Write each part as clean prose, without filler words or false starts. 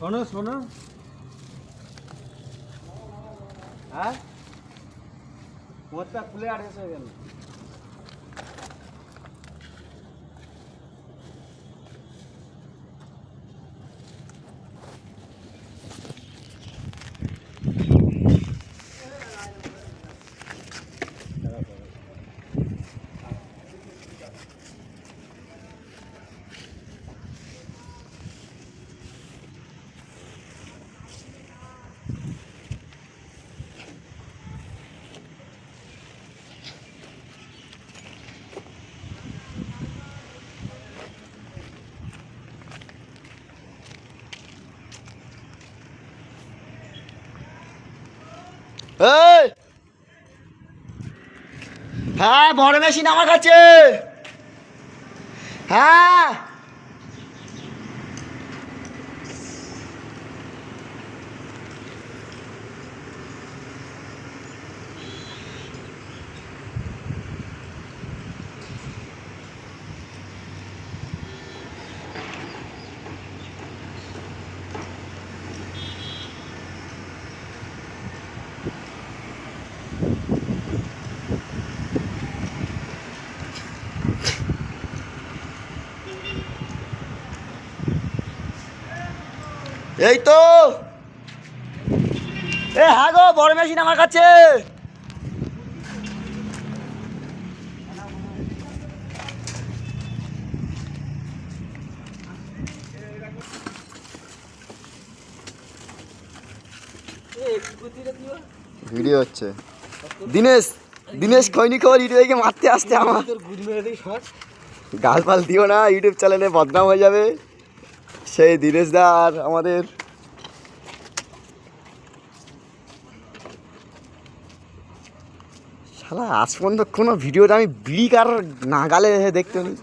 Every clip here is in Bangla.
শোনো শোনো, হ্যাঁ মোটটা খুলে আর এসে গেল। এই হ্যাঁ, বড় মেশিন আমার কাছে। হ্যাঁ এই তো, হ্যাঁ গো, বড় মেশিন আমার কাছে। ভিডিও হচ্ছে। দিনেশ দিনেশ খৈনি খবর ইউটিউবে মারতে আসতে আমার গাল পাল দিও না, ইউটিউব চ্যানেলে বদনাম হয়ে যাবে। সেই দিনেশ দা আর আমাদের শালা আজ পর্যন্ত কোনো ভিডিওটা আমি বিড়ি কার না গালে দেখতে নি।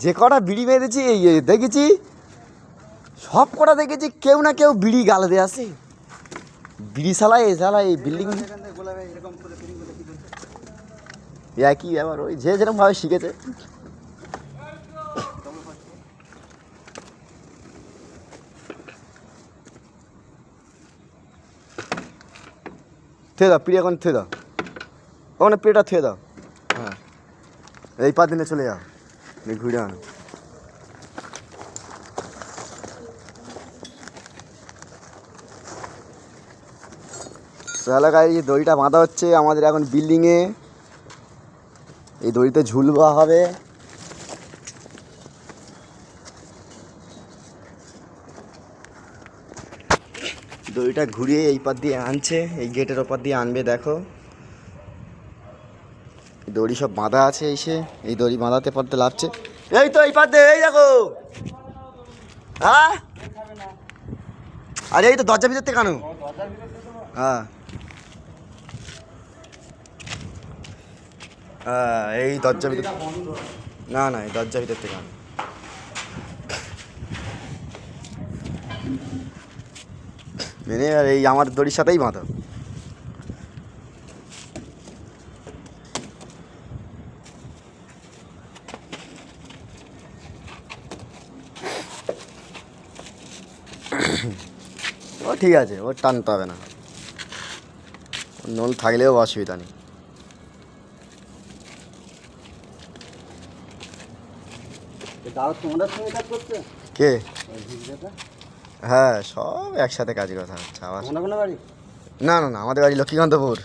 যে কটা বিড়ি মেরেছি দেখেছি, সব কটা দেখেছি কেউ না কেউ বিড়ি গালে দিয়ে আসে। বিড়ি শালা এই বিল্ডিং একই ব্যাপার, ওই যে যেরকমভাবে শিখেছে। থুয়ে দাও পিড়ি, এখন থুয়ে দাও, ওখানে পিড়িটা থুয়ে দাও। হ্যাঁ, এই পা দিনে চলে যাও, ঘুরে আনো। এলাকায় এই দড়িটা বাঁধা হচ্ছে আমাদের এখন বিল্ডিংয়ে। এই দড়িতে ঝুলবা হবে। দড়িটা ঘুরিয়ে এই পার দিয়ে আনছে, এই গেটের ওপর দিয়ে আনবে। দেখো দড়ি সব বাঁধা আছে, এসে এই দড়ি বাঁধাতে পারতে লাগছে। এই তো এই পার দিয়ে, এই দেখো। হ্যাঁ, আরে এই তো দরজা ভিতর থেকে আনো। হ্যাঁ হ্যাঁ, এই দরজা ভিতর, না না, এই দরজা ভিতর থেকে আনো। মেনে আর এই আমার দড়ির সাথেই বাঁধো। ও ঠিক আছে, ওর টানতে হবে না, নল থাকলেও অসুবিধা নেই। কে? হ্যাঁ, সব একসাথে কাজ কথা হচ্ছে। আবার না না না, আমাদের বাড়ি লক্ষ্মীকান্তপুর।